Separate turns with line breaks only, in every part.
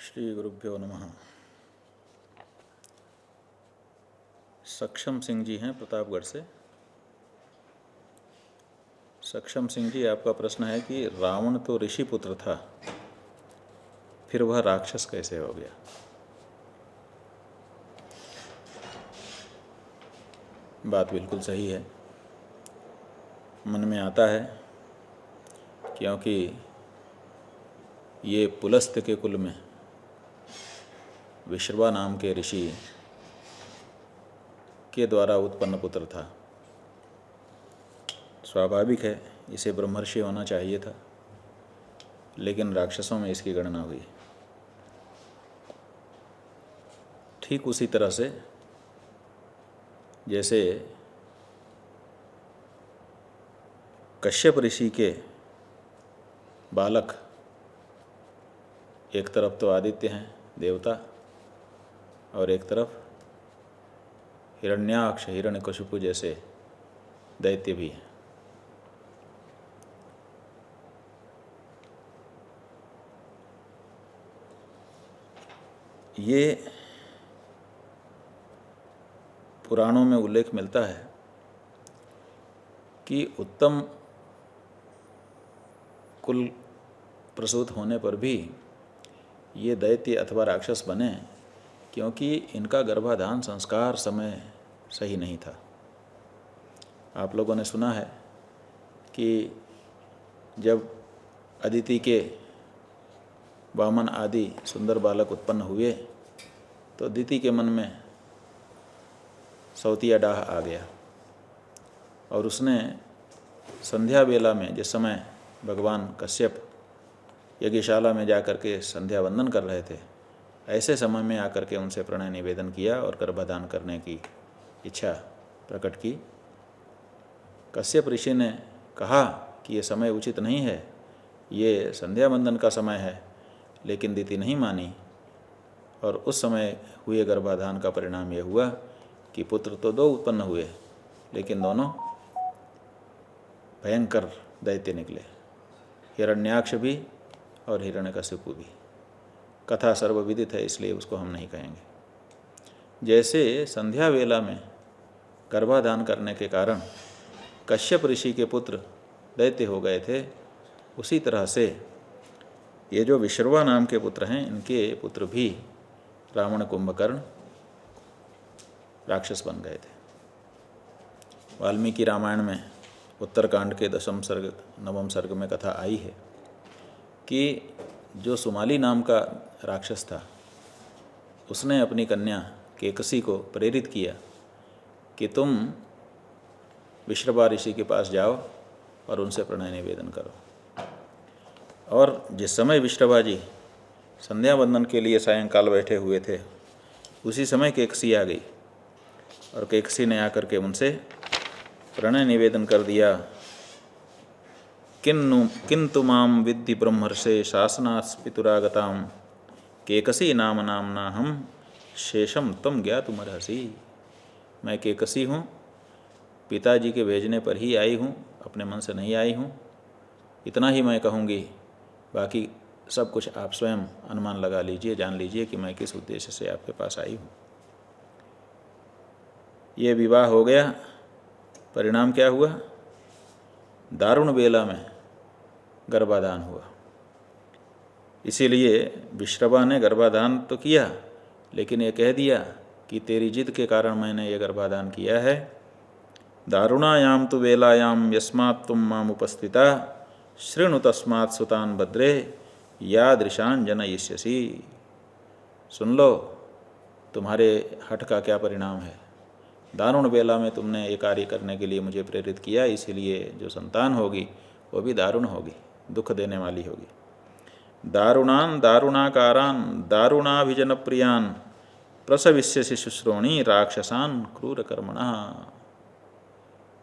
श्री गुरुभ्यो नमः। सक्षम सिंह जी हैं प्रतापगढ़ से। सक्षम सिंह जी, आपका प्रश्न है कि रावण तो ऋषि पुत्र था, फिर वह राक्षस कैसे हो गया। बात बिल्कुल सही है, मन में आता है, क्योंकि ये पुलस्त्य के कुल में विश्रवा नाम के ऋषि के द्वारा उत्पन्न पुत्र था। स्वाभाविक है, इसे ब्रह्मर्षि होना चाहिए था, लेकिन राक्षसों में इसकी गणना हुई। ठीक उसी तरह से जैसे कश्यप ऋषि के बालक, एक तरफ तो आदित्य हैं देवता, और एक तरफ हिरण्याक्ष हिरण्यकशिपु जैसे दैत्य भी हैं। ये पुराणों में उल्लेख मिलता है कि उत्तम कुल प्रसूत होने पर भी ये दैत्य अथवा राक्षस बने, क्योंकि इनका गर्भाधान संस्कार समय सही नहीं था। आप लोगों ने सुना है कि जब अदिति के वामन आदि सुंदर बालक उत्पन्न हुए तो अदिति के मन में सौतिया डाह आ गया, और उसने संध्या बेला में, जिस समय भगवान कश्यप यज्ञशाला में जाकर के संध्या वंदन कर रहे थे, ऐसे समय में आकर के उनसे प्रणय निवेदन किया और गर्भाधान करने की इच्छा प्रकट की। कश्यप ऋषि ने कहा कि ये समय उचित नहीं है, ये संध्या वंदन का समय है, लेकिन दिति नहीं मानी, और उस समय हुए गर्भाधान का परिणाम यह हुआ कि पुत्र तो दो उत्पन्न हुए, लेकिन दोनों भयंकर दैत्य निकले, हिरण्याक्ष भी और हिरण्यकशिपु भी। कथा सर्वविदित है, इसलिए उसको हम नहीं कहेंगे। जैसे संध्या वेला में गर्भाधान करने के कारण कश्यप ऋषि के पुत्र दैत्य हो गए थे, उसी तरह से ये जो विश्रवा नाम के पुत्र हैं, इनके पुत्र भी रावण कुंभकर्ण राक्षस बन गए थे। वाल्मीकि रामायण में उत्तरकांड के 10वें सर्ग 9वें सर्ग में कथा आई है कि जो सुमाली नाम का राक्षस था, उसने अपनी कन्या केकसी को प्रेरित किया कि तुम विश्रवा ऋषि के पास जाओ और उनसे प्रणय निवेदन करो। और जिस समय विश्रवा जी संध्या वंदन के लिए सायंकाल बैठे हुए थे, उसी समय केकसी आ गई, और केकसी ने आकर के उनसे प्रणय निवेदन कर दिया। किन्तु माम विद्धि ब्रह्मर्षे शासनात् पितुरागताम केकसी नाम नामना हम शेषम तम ज्ञातुमर्हसि। मैं केकसी हूँ, पिताजी के भेजने पर ही आई हूँ, अपने मन से नहीं आई हूँ। इतना ही मैं कहूँगी, बाकी सब कुछ आप स्वयं अनुमान लगा लीजिए, जान लीजिए कि मैं किस उद्देश्य से आपके पास आई हूँ। ये विवाह हो गया। परिणाम क्या हुआ? दारुण बेला में गर्भाधान हुआ। इसीलिए विश्रवा ने गर्भाधान तो किया, लेकिन ये कह दिया कि तेरी जिद के कारण मैंने ये गर्भाधान किया है। दारुणायाम तु वेलायाम यस्मात् तुम माम उपस्थिता शृणु तस्मात् सुतान भद्रे यादृशान जनयिष्यसि। सुन लो, तुम्हारे हठ का क्या परिणाम है। दारुण बेला में तुमने ये कार्य करने के लिए मुझे प्रेरित किया, इसीलिए जो संतान होगी वो भी दारुण होगी, दुख देने वाली होगी। दारुणान दारुणाकारान दारुणाभिजन प्रियान प्रसविष्यसि शुश्रोणी राक्षसान क्रूर कर्मणा।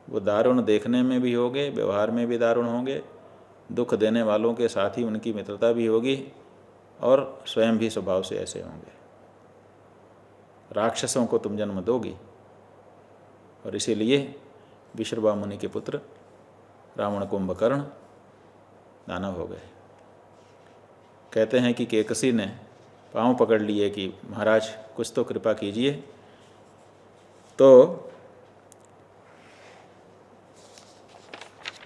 वो दारुण देखने में भी होंगे, व्यवहार में भी दारुण होंगे, दुख देने वालों के साथ ही उनकी मित्रता भी होगी, और स्वयं भी स्वभाव से ऐसे होंगे। राक्षसों को तुम जन्म दोगी। और इसीलिए विश्रवा मुनि के पुत्र रावण कुंभकर्ण दानव हो गए। कहते हैं कि केकसी ने पांव पकड़ लिए कि महाराज कुछ तो कृपा कीजिए। तो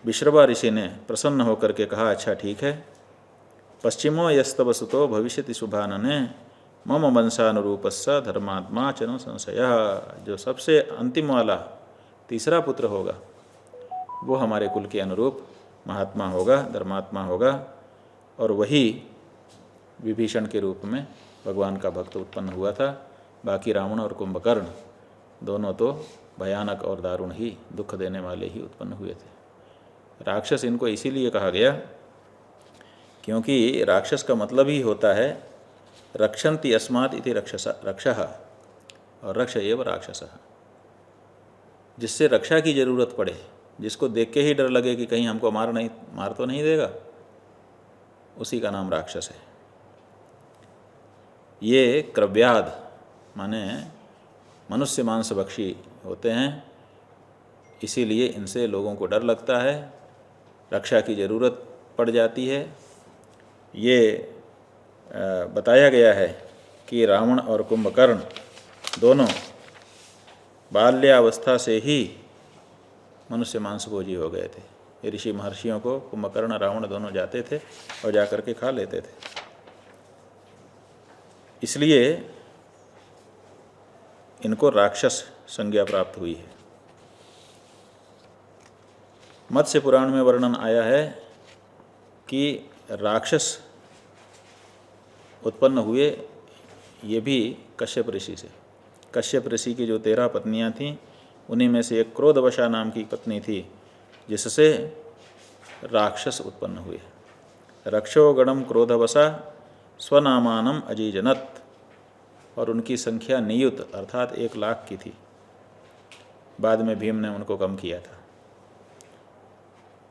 विश्रवा ऋषि ने प्रसन्न होकर के कहा, अच्छा ठीक है, पश्चिमो यस्तव सुतो भविष्यति शुभानने मम वंशानुरूपस्स धर्मात्मा च न संशयः। जो सबसे अंतिम वाला तीसरा पुत्र होगा वो हमारे कुल के अनुरूप महात्मा होगा, धर्मात्मा होगा, और वही विभीषण के रूप में भगवान का भक्त उत्पन्न हुआ था। बाकी रावण और कुंभकर्ण दोनों तो भयानक और दारुण ही, दुख देने वाले ही उत्पन्न हुए थे। राक्षस इनको इसीलिए कहा गया क्योंकि राक्षस का मतलब ही होता है रक्षन्ति अस्मात् इति रक्षः, और रक्ष एव राक्षसः। जिससे रक्षा की जरूरत पड़े, जिसको देख के ही डर लगे कि कहीं हमको मार तो नहीं देगा, उसी का नाम राक्षस है। ये क्रव्याध माने मनुष्य मांस भक्षी होते हैं, इसीलिए इनसे लोगों को डर लगता है, रक्षा की ज़रूरत पड़ जाती है। ये बताया गया है कि रावण और कुंभकर्ण दोनों बाल्यावस्था से ही मनुष्य मांसभोजी हो गए थे। ये ऋषि महर्षियों को कुंभकर्ण रावण दोनों जाते थे और जाकर के खा लेते थे। इसलिए इनको राक्षस संज्ञा प्राप्त हुई है। मत्स्य पुराण में वर्णन आया है कि राक्षस उत्पन्न हुए ये भी कश्यप ऋषि से। कश्यप ऋषि की जो 13 पत्नियां थीं, उन्हीं में से एक क्रोधवशा नाम की पत्नी थी, जिससे राक्षस उत्पन्न हुए। रक्षो गणम क्रोधवशा स्वनामानम अजीजनत, और उनकी संख्या नियुत अर्थात 1 लाख की थी। बाद में भीम ने उनको कम किया था।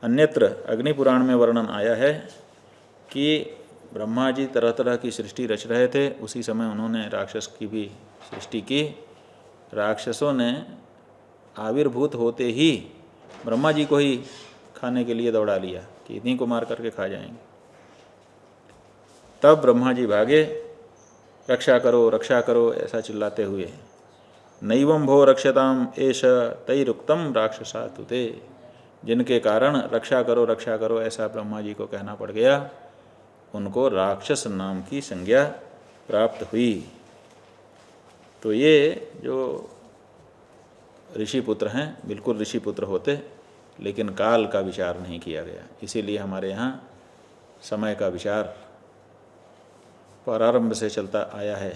अन्यत्र अग्नि पुराण में वर्णन आया है कि ब्रह्मा जी तरह तरह की सृष्टि रच रहे थे, उसी समय उन्होंने राक्षस की भी सृष्टि की। राक्षसों ने आविर्भूत होते ही ब्रह्मा जी को ही खाने के लिए दौड़ा लिया कि इन्हीं को मार करके खा जाएंगे। तब ब्रह्मा जी भागे, रक्षा करो ऐसा चिल्लाते हुए। नैवं भो रक्षताम एष तैरुक्तम राक्षसा तुते, जिनके कारण रक्षा करो ऐसा ब्रह्मा जी को कहना पड़ गया, उनको राक्षस नाम की संज्ञा प्राप्त हुई। तो ये जो ऋषि पुत्र हैं बिल्कुल ऋषि पुत्र होते, लेकिन काल का विचार नहीं किया गया। इसीलिए हमारे यहाँ समय का विचार प्रारंभ से चलता आया है।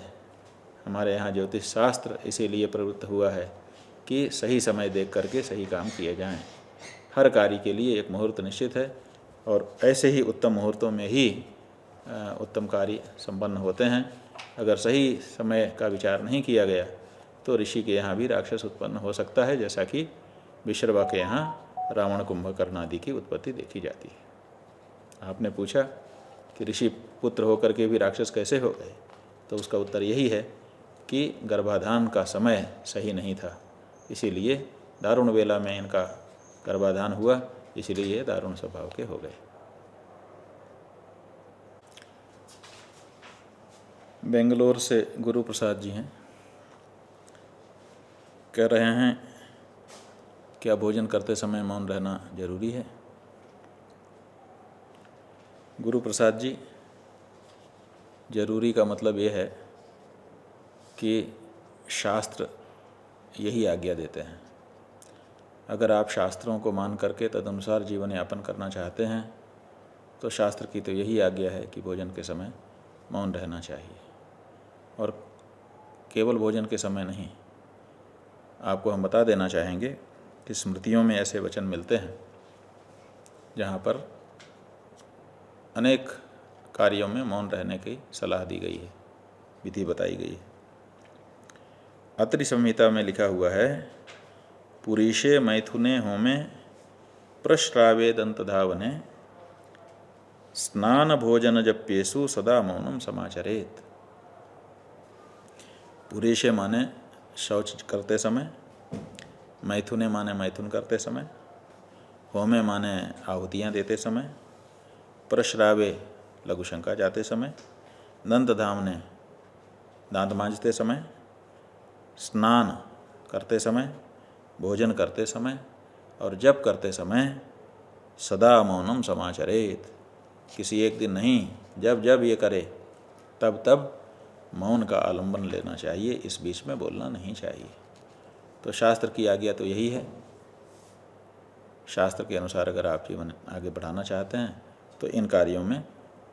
हमारे यहाँ ज्योतिष शास्त्र इसीलिए प्रवृत्त हुआ है कि सही समय देख करके सही काम किए जाएं। हर कार्य के लिए एक मुहूर्त निश्चित है, और ऐसे ही उत्तम मुहूर्तों में ही उत्तम कार्य संपन्न होते हैं। अगर सही समय का विचार नहीं किया गया तो ऋषि के यहाँ भी राक्षस उत्पन्न हो सकता है, जैसा कि विश्रवा के यहाँ रावण कुंभकर्ण आदि की उत्पत्ति देखी जाती है। आपने पूछा कि ऋषि पुत्र होकर के भी राक्षस कैसे हो गए, तो उसका उत्तर यही है कि गर्भाधान का समय सही नहीं था, इसीलिए दारुण वेला में इनका गर्भाधान हुआ, इसीलिए ये दारुण स्वभाव के हो गए। बेंगलोर से गुरु प्रसाद जी हैं, कह रहे हैं क्या भोजन करते समय मौन रहना जरूरी है? गुरु प्रसाद जी, जरूरी का मतलब ये है कि शास्त्र यही आज्ञा देते हैं। अगर आप शास्त्रों को मान करके तदनुसार जीवन यापन करना चाहते हैं तो शास्त्र की तो यही आज्ञा है कि भोजन के समय मौन रहना चाहिए। और केवल भोजन के समय नहीं, आपको हम बता देना चाहेंगे कि स्मृतियों में ऐसे वचन मिलते हैं जहाँ पर अनेक कार्यों में मौन रहने की सलाह दी गई है, विधि बताई गई है। अत्रि संहिता में लिखा हुआ है, पुरीशे मैथुने होमे प्रश्रावे दंतधावने स्नान भोजन जप्येषु सदा मौनम समाचरेत। पुरीशे माने शौच करते समय, मैथुने माने मैथुन करते समय, होमे माने आहुतियाँ देते समय, प्रश्रावे लघुशंका जाते समय, दंतधावने दांत मांजते समय, स्नान करते समय, भोजन करते समय और जप करते समय सदा मौनम समाचरेत। किसी एक दिन नहीं, जब जब ये करे तब तब मौन का आलंबन लेना चाहिए, इस बीच में बोलना नहीं चाहिए। तो शास्त्र की आज्ञा तो यही है। शास्त्र के अनुसार अगर आप जीवन आगे बढ़ाना चाहते हैं तो इन कार्यों में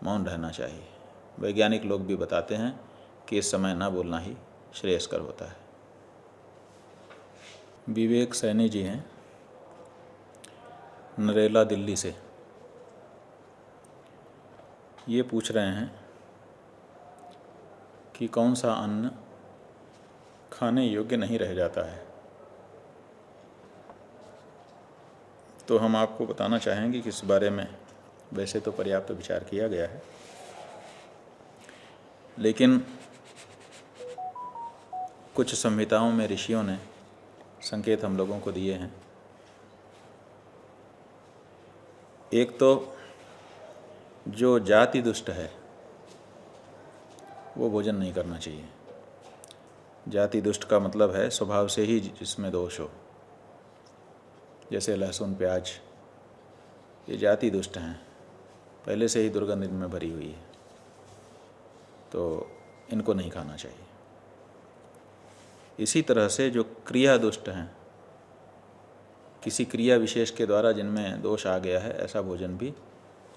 मौन रहना चाहिए। वैज्ञानिक लोग भी बताते हैं कि इस समय ना बोलना ही श्रेयस्कर होता है। विवेक सैनी जी हैं, नरेला, दिल्ली से। ये पूछ रहे हैं कि कौन सा अन्न खाने योग्य नहीं रह जाता है। तो हम आपको बताना चाहेंगे कि इस बारे में वैसे तो पर्याप्त विचार किया गया है, लेकिन कुछ संहिताओं में ऋषियों ने संकेत हम लोगों को दिए हैं। एक तो जो जाति दुष्ट है वो भोजन नहीं करना चाहिए। जाति दुष्ट का मतलब है स्वभाव से ही जिसमें दोष हो, जैसे लहसुन, प्याज, ये जाति दुष्ट हैं, पहले से ही दुर्गंध इनमें भरी हुई है, तो इनको नहीं खाना चाहिए। इसी तरह से जो क्रिया दुष्ट हैं, किसी क्रिया विशेष के द्वारा जिनमें दोष आ गया है, ऐसा भोजन भी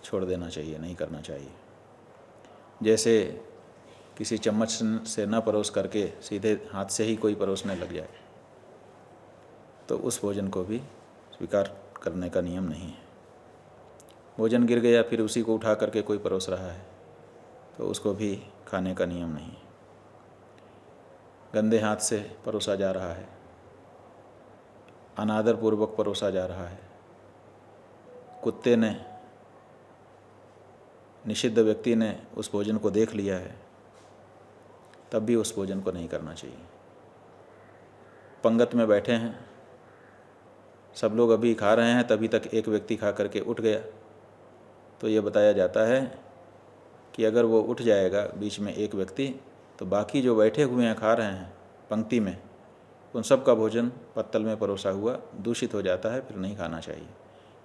छोड़ देना चाहिए, नहीं करना चाहिए। जैसे किसी चम्मच से न परोस करके सीधे हाथ से ही कोई परोसने लग जाए, तो उस भोजन को भी स्वीकार करने का नियम नहीं है। भोजन गिर गया फिर उसी को उठा करके कोई परोस रहा है, तो उसको भी खाने का नियम नहीं है। गंदे हाथ से परोसा जा रहा है, अनादरपूर्वक परोसा जा रहा है, कुत्ते ने, निषिद्ध व्यक्ति ने उस भोजन को देख लिया है, तब भी उस भोजन को नहीं करना चाहिए। पंगत में बैठे हैं, सब लोग अभी खा रहे हैं, तभी तक एक व्यक्ति खा करके उठ गया, तो ये बताया जाता है कि अगर वो उठ जाएगा बीच में एक व्यक्ति, तो बाकी जो बैठे हुए हैं, खा रहे हैं पंक्ति में, उन सब का भोजन पत्तल में परोसा हुआ दूषित हो जाता है, फिर नहीं खाना चाहिए।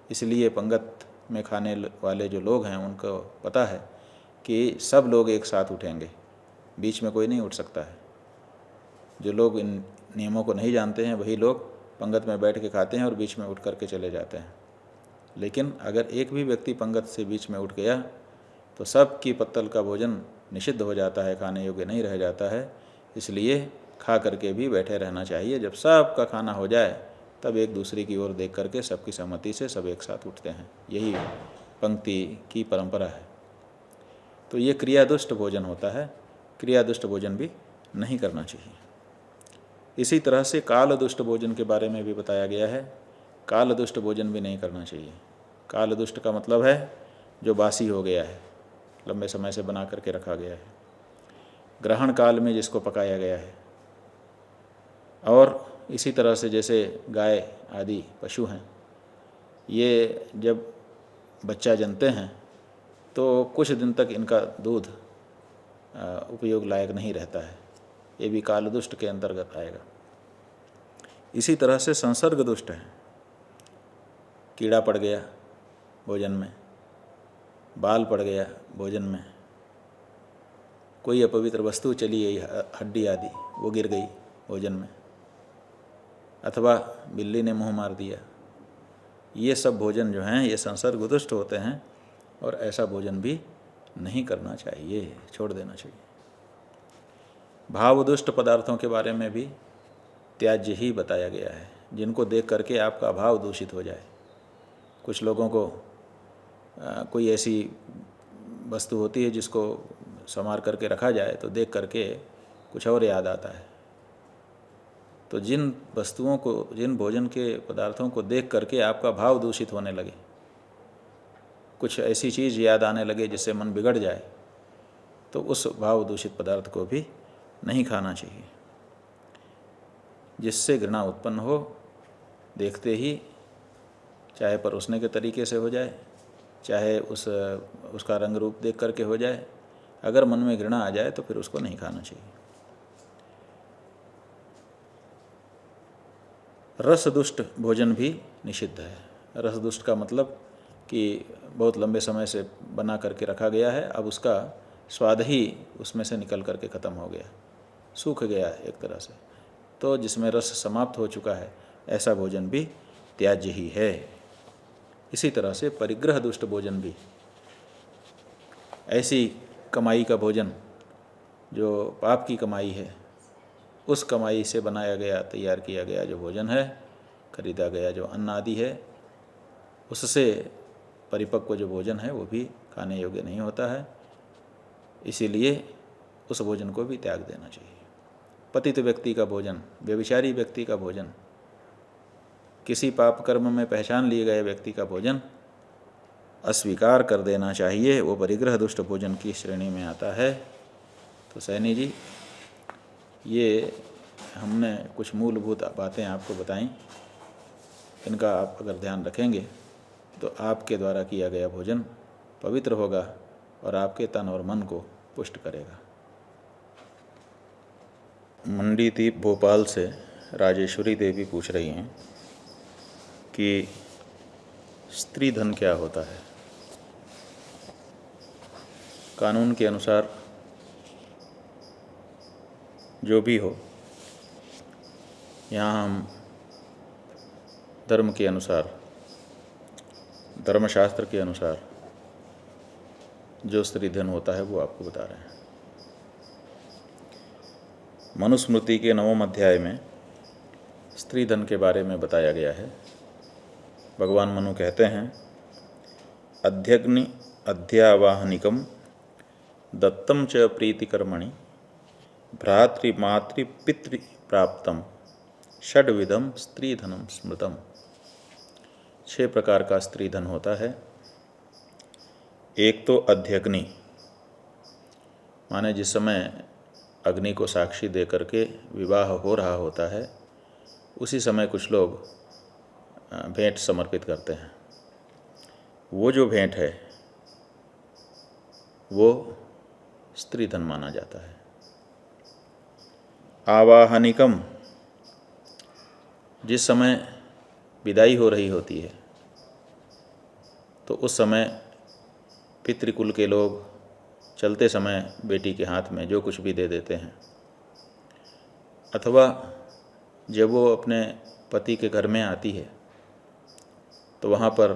इसलिए पंगत में खाने वाले जो लोग हैं उनको पता है कि सब लोग एक साथ उठेंगे, बीच में कोई नहीं उठ सकता है। जो लोग इन नियमों को नहीं जानते हैं वही लोग पंगत में बैठ के खाते हैं और बीच में उठ करके चले जाते हैं। लेकिन अगर एक भी व्यक्ति पंगत से बीच में उठ गया तो सब की पत्तल का भोजन निषिद्ध हो जाता है, खाने योग्य नहीं रह जाता है। इसलिए खा करके भी बैठे रहना चाहिए। जब सब का खाना हो जाए तब एक दूसरे की ओर देख करके सबकी सहमति से सब एक साथ उठते हैं। यही पंक्ति की परंपरा है। तो ये क्रियादुष्ट भोजन होता है, क्रियादुष्ट भोजन भी नहीं करना चाहिए। इसी तरह से कालदुष्ट भोजन के बारे में भी बताया गया है। कालदुष्ट भोजन भी नहीं करना चाहिए। कालदुष्ट का मतलब है जो बासी हो गया है, लंबे समय से बना करके रखा गया है, ग्रहण काल में जिसको पकाया गया है। और इसी तरह से जैसे गाय आदि पशु हैं, ये जब बच्चा जनते हैं तो कुछ दिन तक इनका दूध उपयोग लायक नहीं रहता है, ये भी कालदुष्ट के अंतर्गत आएगा। इसी तरह से संसर्ग दुष्ट है। कीड़ा पड़ गया भोजन में, बाल पड़ गया भोजन में, कोई अपवित्र वस्तु चली गई, हड्डी आदि वो गिर गई भोजन में, अथवा बिल्ली ने मुंह मार दिया, ये सब भोजन जो हैं ये संसर्ग दुष्ट होते हैं और ऐसा भोजन भी नहीं करना चाहिए, छोड़ देना चाहिए। भावदुष्ट पदार्थों के बारे में भी त्याज्य ही बताया गया है, जिनको देख करके आपका भाव दूषित हो जाए। कुछ लोगों को कोई ऐसी वस्तु होती है जिसको संवार करके रखा जाए तो देख करके कुछ और याद आता है। तो जिन वस्तुओं को, जिन भोजन के पदार्थों को देख करके आपका भाव दूषित होने लगे, कुछ ऐसी चीज़ याद आने लगे जिससे मन बिगड़ जाए, तो उस भाव दूषित पदार्थ को भी नहीं खाना चाहिए। जिससे घृणा उत्पन्न हो, देखते ही, चाहे परोसने के तरीके से हो जाए, चाहे उसका रंग रूप देख करके हो जाए, अगर मन में घृणा आ जाए तो फिर उसको नहीं खाना चाहिए। रसदुष्ट भोजन भी निषिद्ध है। रसदुष्ट का मतलब कि बहुत लंबे समय से बना करके रखा गया है, अब उसका स्वाद ही उसमें से निकल करके ख़त्म हो गया, सूख गया है एक तरह से, तो जिसमें रस समाप्त हो चुका है ऐसा भोजन भी त्याज्य ही है। इसी तरह से परिग्रह दुष्ट भोजन भी, ऐसी कमाई का भोजन जो पाप की कमाई है, उस कमाई से बनाया गया, तैयार किया गया जो भोजन है, खरीदा गया जो अन्न आदि है, उससे परिपक्व जो भोजन है वो भी खाने योग्य नहीं होता है। इसीलिए उस भोजन को भी त्याग देना चाहिए। पतित व्यक्ति का भोजन, व्यभिचारी व्यक्ति का भोजन, किसी पाप कर्म में पहचान लिए गए व्यक्ति का भोजन अस्वीकार कर देना चाहिए, वो परिग्रह दुष्ट भोजन की श्रेणी में आता है। तो सैनी जी, ये हमने कुछ मूलभूत बातें आपको बताईं, इनका आप अगर ध्यान रखेंगे तो आपके द्वारा किया गया भोजन पवित्र होगा और आपके तन और मन को पुष्ट करेगा। मंडीदीप भोपाल से राजेश्वरी देवी पूछ रही हैं कि स्त्री धन क्या होता है। कानून के अनुसार जो भी हो, यहाँ हम धर्म के अनुसार, धर्मशास्त्र के अनुसार जो स्त्री धन होता है वो आपको बता रहे हैं। मनुस्मृति के 9वें अध्याय में स्त्री धन के बारे में बताया गया है। भगवान मनु कहते हैं, अध्यग्नि अध्यावाहनिकम दत्तम च प्रीतिकर्मणि भ्रातृमातृपितृ प्राप्तम षड्विधम स्त्री धनम स्मृतम। 6 प्रकार का स्त्री धन होता है। एक तो अध्यग्नि, माने जिस समय अग्नि को साक्षी दे करके विवाह हो रहा होता है, उसी समय कुछ लोग भेंट समर्पित करते हैं। वो जो भेंट है वो स्त्री धन माना जाता है। आवाहनिकम, जिस समय विदाई हो रही होती है तो उस समय पितृकुल के लोग चलते समय बेटी के हाथ में जो कुछ भी दे देते हैं, अथवा जब वो अपने पति के घर में आती है तो वहाँ पर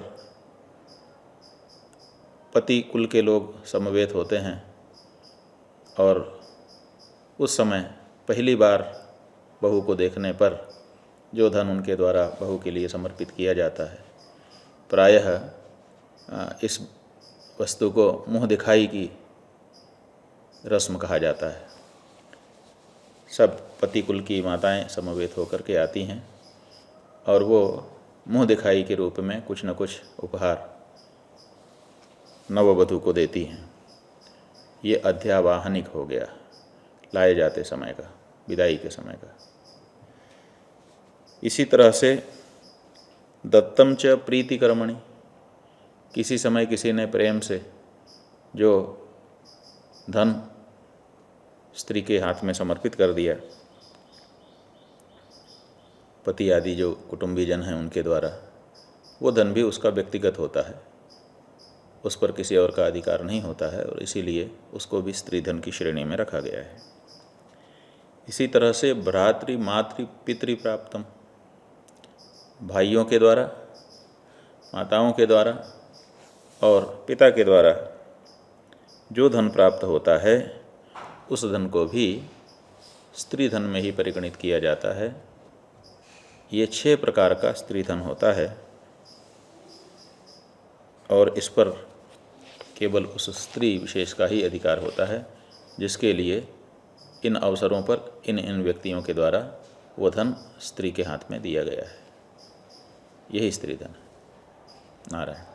पति कुल के लोग समवेत होते हैं और उस समय पहली बार बहू को देखने पर जो धन उनके द्वारा बहू के लिए समर्पित किया जाता है, प्रायः इस वस्तु को मुँह दिखाई की रस्म कहा जाता है। सब पति कुल की माताएं समवेत होकर के आती हैं और वो मुँह दिखाई के रूप में कुछ न कुछ उपहार नववधू को देती हैं। ये अध्यावाहनिक हो गया, लाए जाते समय का, विदाई के समय का। इसी तरह से दत्तम च प्रीतिकर्मणि, किसी समय किसी ने प्रेम से जो धन स्त्री के हाथ में समर्पित कर दिया, पति आदि जो कुटुंबीजन हैं उनके द्वारा, वो धन भी उसका व्यक्तिगत होता है, उस पर किसी और का अधिकार नहीं होता है और इसीलिए उसको भी स्त्री धन की श्रेणी में रखा गया है। इसी तरह से भ्रातृ मातृ पितृ प्राप्तम, भाइयों के द्वारा, माताओं के द्वारा और पिता के द्वारा जो धन प्राप्त होता है उस धन को भी स्त्री धन में ही परिगणित किया जाता है। ये 6 प्रकार का स्त्री धन होता है और इस पर केवल उस स्त्री विशेष का ही अधिकार होता है जिसके लिए इन अवसरों पर इन व्यक्तियों के द्वारा वो धन स्त्री के हाथ में दिया गया है। यही स्त्री धन है। नारायण।